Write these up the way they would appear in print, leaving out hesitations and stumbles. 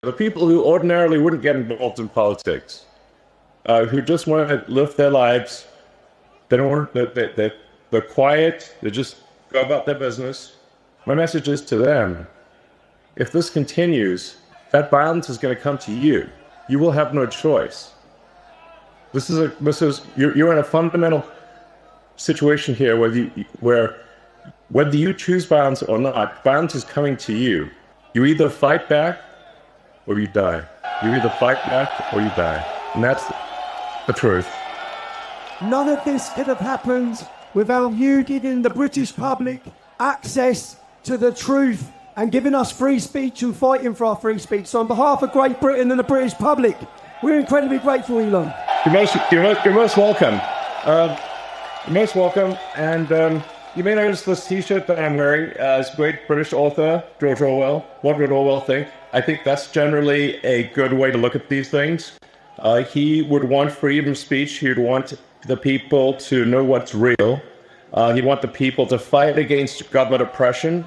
The people who ordinarily wouldn't get involved in politics, who just want to live their lives, they're quiet, they just go about their business. My message is to them, if this continues, that violence is going to come to you. You will have no choice. You're in a fundamental situation here where whether you choose violence or not, violence is coming to you. You either fight back or you die. You either fight back or you die. And that's the truth. None of this could have happened without you giving the British public access to the truth and giving us free speech and fighting for our free speech. So on behalf of Great Britain and the British public, we're incredibly grateful, Elon. You're most welcome. You're most welcome. And you may notice this T-shirt that I'm wearing as great British author George Orwell. What would Orwell think? I think that's generally a good way to look at these things. He would want freedom of speech. He would want the people to know what's real. He'd want the people to fight against government oppression.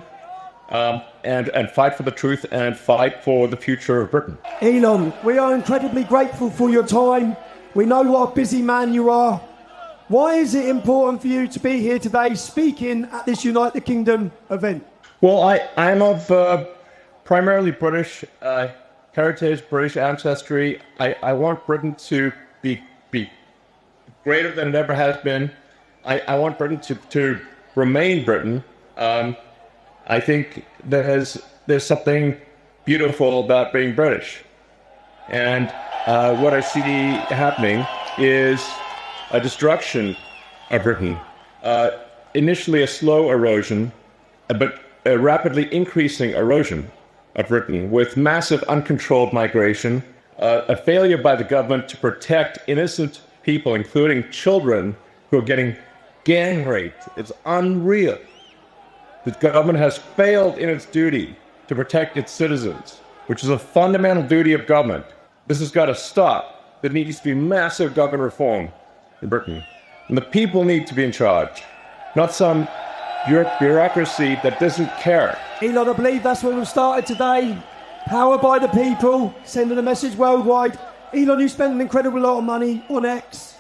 And fight for the truth and fight for the future of Britain. Elon, we are incredibly grateful for your time. We know what a busy man you are. Why is it important for you to be here today speaking at this United Kingdom event? Well, I'm of primarily British heritage, British ancestry. I want Britain to be greater than it ever has been. I want Britain to remain Britain. I think there's something beautiful about being British. And what I see happening is a destruction of Britain. Initially a slow erosion, but a rapidly increasing erosion of Britain with massive uncontrolled migration, a failure by the government to protect innocent people, including children who are getting gang raped. It's unreal. The government has failed in its duty to protect its citizens, which is a fundamental duty of government. This has got to stop. There needs to be massive government reform in Britain. And the people need to be in charge, not some bureaucracy that doesn't care. Elon, I believe that's where we've started today. Powered by the people, sending a message worldwide. Elon, you spend an incredible lot of money on X.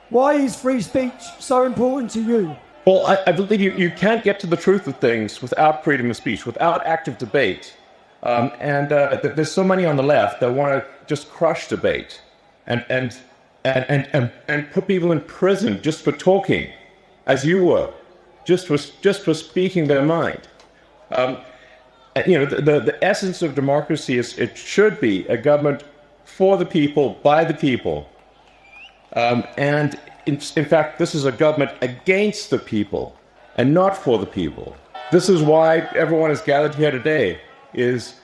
Why is free speech so important to you? Well, I believe you can't get to the truth of things without freedom of speech, without active debate. There's so many on the left that want to just crush debate and put people in prison just for talking, as you were, just for speaking their mind. The essence of democracy is it should be a government for the people, by the people. In fact, this is a government against the people and not for the people. This is why everyone is gathered here today, is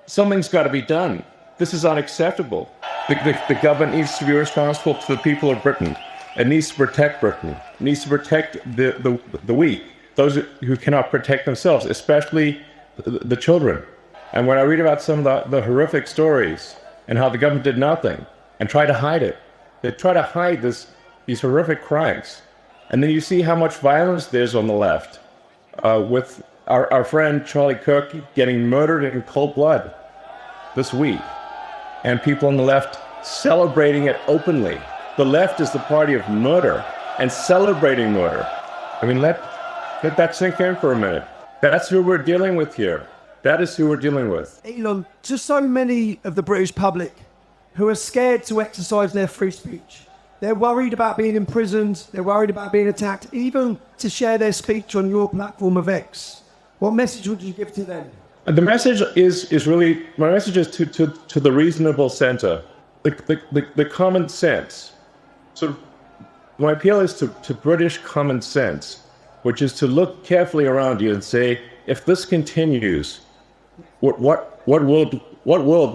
something's got to be done. This is unacceptable. The government needs to be responsible to the people of Britain. It needs to protect Britain. It needs to protect the weak, those who cannot protect themselves, especially the children. And when I read about some of the horrific stories and how the government did nothing and tried to hide it, they try to hide these horrific crimes. And then you see how much violence there's on the left, with our friend Charlie Kirk getting murdered in cold blood this week, and people on the left celebrating it openly. The left is the party of murder and celebrating murder. I mean, let that sink in for a minute. That's who we're dealing with here. That is who we're dealing with. Elon, just so many of the British public who are scared to exercise their free speech. They're worried about being imprisoned. They're worried about being attacked, even to share their speech on your platform of X. What message would you give to them? The message is really, my message is to the reasonable center, the common sense. So my appeal is to British common sense, which is to look carefully around you and say, if this continues, what world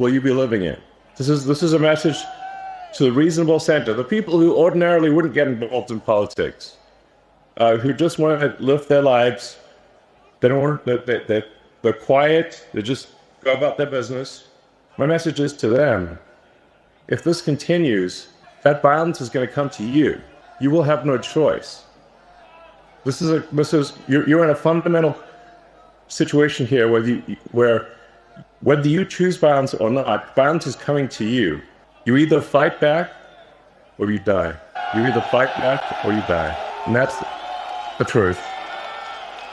will you be living in? This is a message to the reasonable center, the people who ordinarily wouldn't get involved in politics, who just want to live their lives. They're quiet. They just go about their business. My message is to them: if this continues, that violence is going to come to you. You will have no choice. You're in a fundamental situation here where whether you choose violence or not, violence is coming to you. You either fight back or you die. You either fight back or you die. And that's the truth.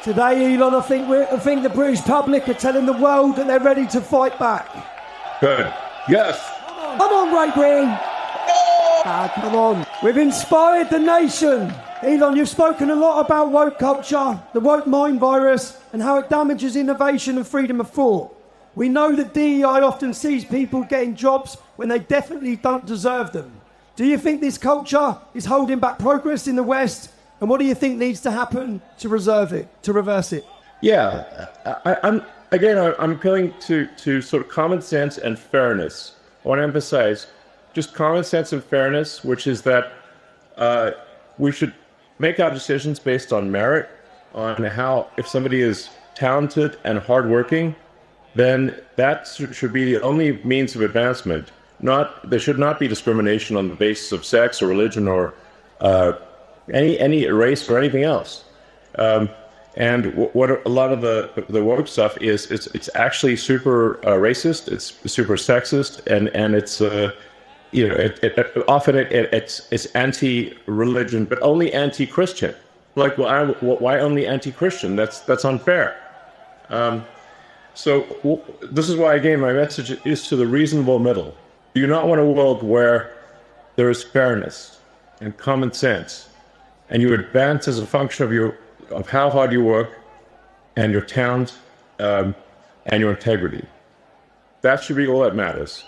Today, Elon, I think the British public are telling the world that they're ready to fight back. Good. Yes. Come on, Great Britain. Come on. We've inspired the nation. Elon, you've spoken a lot about woke culture, the woke mind virus, and how it damages innovation and freedom of thought. We know that DEI often sees people getting jobs when they definitely don't deserve them. Do you think this culture is holding back progress in the West? And what do you think needs to happen to reverse it? Yeah, I'm appealing to sort of common sense and fairness. I want to emphasize just common sense and fairness, which is that we should make our decisions based on merit, on how, if somebody is talented and hardworking, then that should be the only means of advancement. There should not be discrimination on the basis of sex or religion or any race or anything else. And what a lot of the woke stuff is, it's actually super racist, it's super sexist, and it's often it's anti-religion, but only anti-Christian. Like, why only anti-Christian? That's unfair. So this is why, again, my message is to the reasonable middle. You do not want a world where there is fairness and common sense, and you advance as a function of how hard you work, and your talent, and your integrity. That should be all that matters.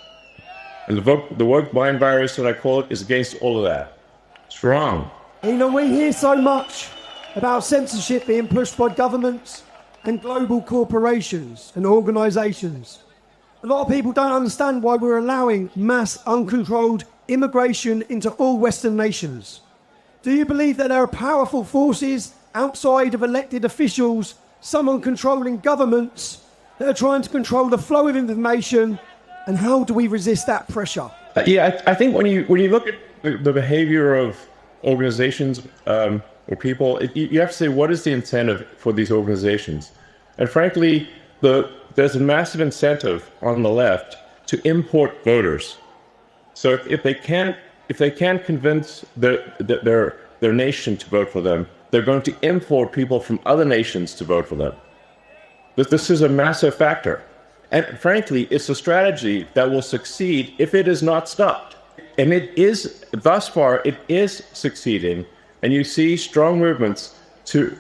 And the woke mind virus, that I call it, is against all of that. It's wrong. We hear so much about censorship being pushed by governments and global corporations and organisations. A lot of people don't understand why we're allowing mass, uncontrolled immigration into all Western nations. Do you believe that there are powerful forces outside of elected officials, someone controlling governments, that are trying to control the flow of information? And how do we resist that pressure? I think when you look at the behavior of organizations or people, you have to say, what is the incentive for these organizations? And frankly, there's a massive incentive on the left to import voters. So if they can't convince their nation to vote for them, they're going to import people from other nations to vote for them. This is a massive factor. And frankly, it's a strategy that will succeed if it is not stopped. And thus far, it is succeeding. And you see strong movements to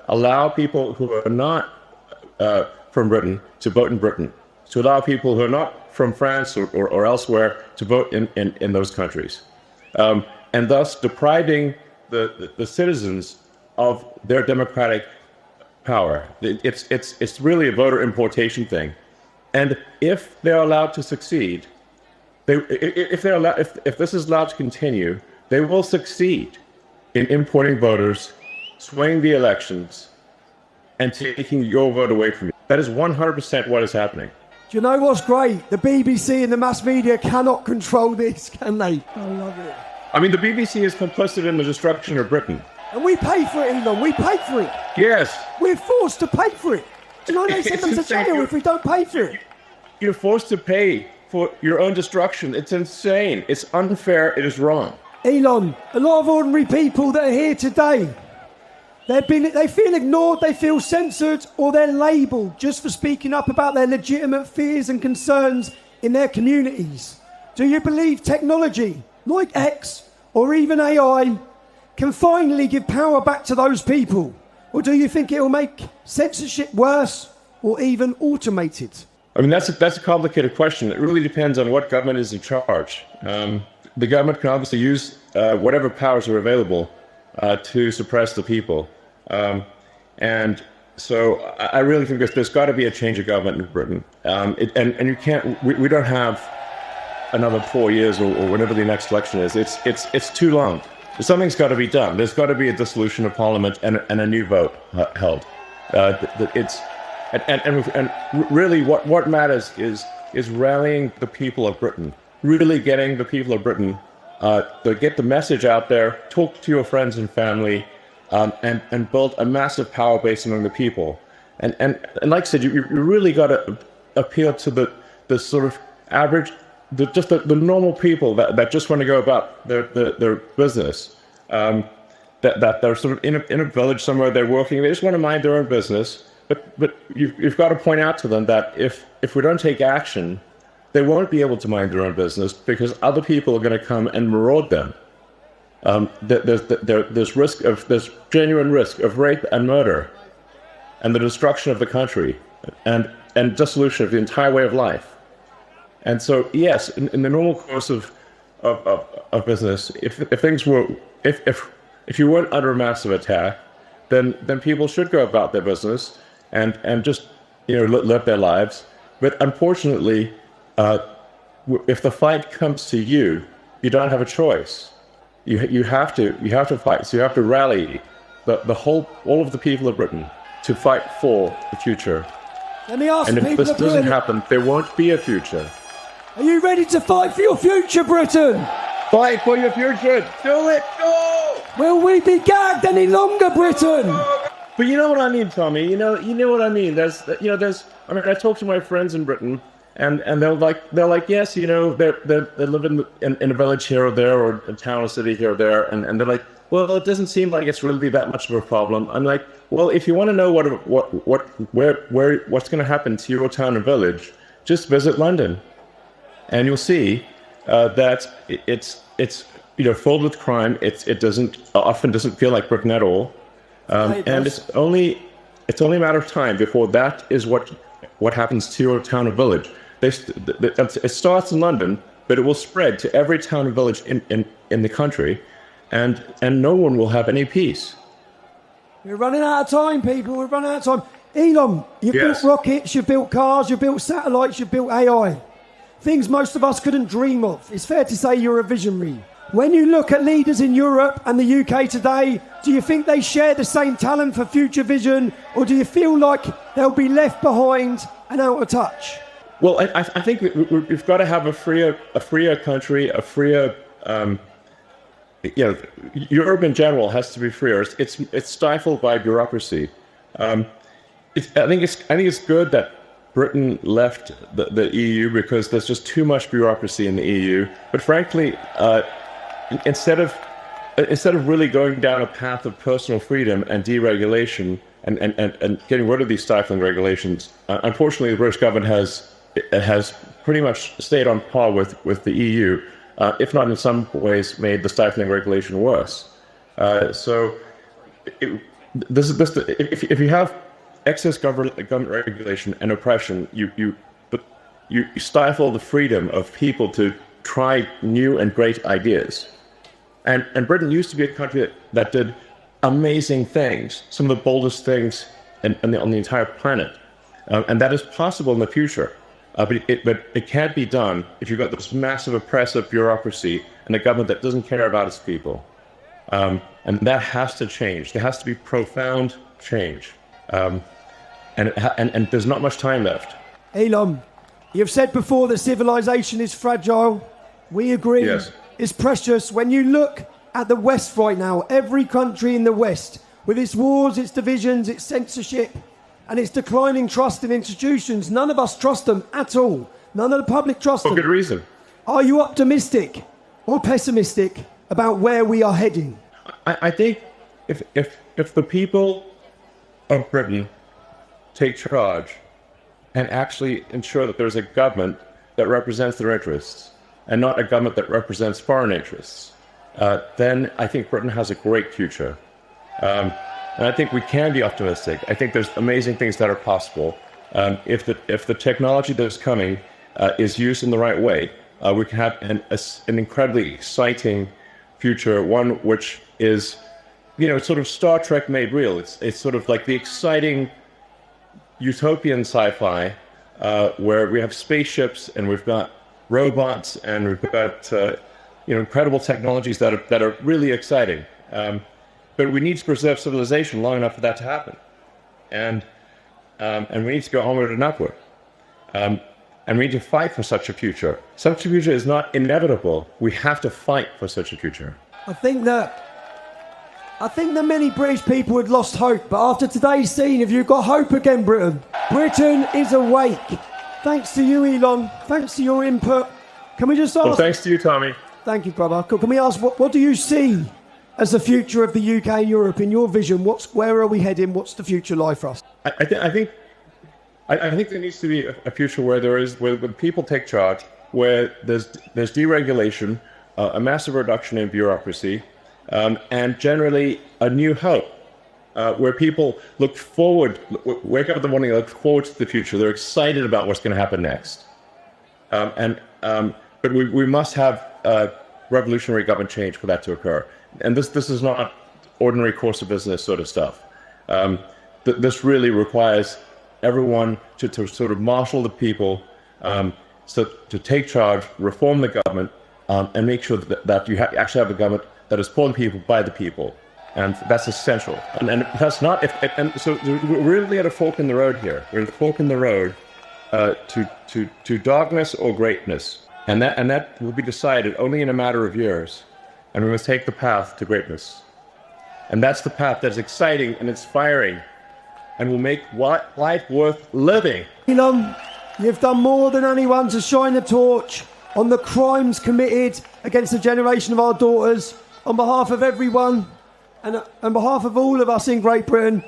allow people who are not from Britain to vote in Britain, to allow people who are not from France or elsewhere to vote in those countries. And thus depriving the citizens of their democratic power. It's really a voter importation thing. And if they're allowed to succeed, if this is allowed to continue, they will succeed in importing voters, swaying the elections, and taking your vote away from you. That is 100% what is happening. Do you know what's great? The BBC and the mass media cannot control this, can they? I love it. I mean, the BBC is complicit in the destruction of Britain. And we pay for it, Elon. We pay for it. Yes. We're forced to pay for it. Do you know they send them to jail if we don't pay for it? You're forced to pay for your own destruction. It's insane. It's unfair. It is wrong. Elon, a lot of ordinary people that are here today, they feel ignored, they feel censored, or they're labelled just for speaking up about their legitimate fears and concerns in their communities. Do you believe technology, like X or even AI, can finally give power back to those people? Or do you think it will make censorship worse or even automate it? I mean, that's a complicated question. It really depends on what government is in charge. The government can obviously use whatever powers are available to suppress the people. And so I really think there's got to be a change of government in Britain. And you can't, we don't have another 4 years or whenever the next election is. It's too long. Something's got to be done. There's got to be a dissolution of Parliament and a new vote held. And really what matters is rallying the people of Britain, really getting the people of Britain to get the message out there, talk to your friends and family, and build a massive power base among the people. And like I said, you really got to appeal to the sort of average, the normal people that just want to go about their business. That they're sort of in a village somewhere, they're working, they just want to mind their own business. But you've got to point out to them that if we don't take action, they won't be able to mind their own business because other people are going to come and maraud them. There's genuine risk of rape and murder, and the destruction of the country, and dissolution of the entire way of life. And so, yes, in the normal course of business, if you weren't under a massive attack, then people should go about their business and just live their lives. But unfortunately, if the fight comes to you, you don't have a choice. You have to fight. So you have to rally all of the people of Britain to fight for the future. Let me ask and if people this doesn't happen, there won't be a future. Are you ready to fight for your future, Britain? Fight for your future. Do it. Go. Will we be gagged any longer, Britain? But you know what I mean, Tommy. You know what I mean. I mean, I talk to my friends in Britain, and they're like, yes, they live in a village here or there, or a town or city here or there, and they're like, well, it doesn't seem like it's really that much of a problem. I'm like, well, if you want to know what's going to happen to your town and village, just visit London, and you'll see that it's filled with crime. It often doesn't feel like Britain at all, and it's only a matter of time before that is what happens to your town or village. It starts in London, but it will spread to every town and village in the country, and no one will have any peace. We're running out of time, people. We're running out of time. Elon, you built rockets, you built cars, you built satellites, you built AI. Things most of us couldn't dream of. It's fair to say you're a visionary. When you look at leaders in Europe and the UK today, do you think they share the same talent for future vision, or do you feel like they'll be left behind and out of touch? Well, I think we've got to have a freer country, a freer. Europe in general has to be freer. It's stifled by bureaucracy. I think it's good that Britain left the EU because there's just too much bureaucracy in the EU. But frankly, instead of really going down a path of personal freedom and deregulation and getting rid of these stifling regulations, unfortunately, the British government has pretty much stayed on par with the EU. If not in some ways made the stifling regulation worse. If you have excess government regulation and oppression, you stifle the freedom of people to try new and great ideas. And Britain used to be a country that did amazing things, some of the boldest things on the entire planet. And that is possible in the future. But it can't be done if you've got this massive oppressive bureaucracy and a government that doesn't care about its people. And that has to change. There has to be profound change. And there's not much time left. Elon, you've said before that civilization is fragile. We agree. Yes. It's precious. When you look at the West right now, every country in the West, with its wars, its divisions, its censorship, and its declining trust in institutions, none of us trust them at all. None of the public trust them. For good reason. Are you optimistic or pessimistic about where we are heading? I think if the people of Britain take charge and actually ensure that there's a government that represents their interests and not a government that represents foreign interests, then I think Britain has a great future. And I think we can be optimistic. I think there's amazing things that are possible. If the technology that's coming is used in the right way, we can have an incredibly exciting future, one which is, sort of Star Trek made real. It's sort of like the exciting utopian sci-fi where we have spaceships and we've got robots and we've got incredible technologies that are really exciting. But we need to preserve civilization long enough for that to happen, and we need to go onward and upward, and we need to fight for such a future. Such a future is not inevitable. We have to fight for such a future. I think that many British people had lost hope, but after today's scene, if you've got hope again, Britain is awake. Thanks to you, Elon. Thanks to your input. Can we just ask... Well, thanks to you, Tommy. Thank you, brother. Can we ask, what do you see as the future of the UK and Europe in your vision? Where are we heading? What's the future like for us? I think there needs to be a future where people take charge, where there's deregulation, a massive reduction in bureaucracy, and generally a new hope, where people look forward, wake up in the morning, look forward to the future. They're excited about what's going to happen next. But we must have revolutionary government change for that to occur. And this is not ordinary course of business sort of stuff. This really requires everyone to sort of marshal the people, so to take charge, reform the government, and make sure that you actually have a government that is for the people, by the people. And that's essential. And that's not, so we're really at a fork in the road here. We're at a fork in the road to darkness or greatness. And that will be decided only in a matter of years. And we must take the path to greatness. And that's the path that's exciting and inspiring and will make life worth living. Elon, you've done more than anyone to shine a torch on the crimes committed against the generation of our daughters. On behalf of everyone and on behalf of all of us in Great Britain,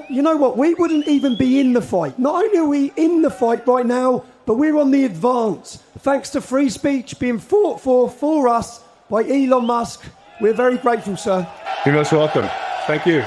you know what, we wouldn't even be in the fight. Not only are we in the fight right now, but we're on the advance. Thanks to free speech being fought for us by Elon Musk. We're very grateful, sir. You're most welcome. Thank you.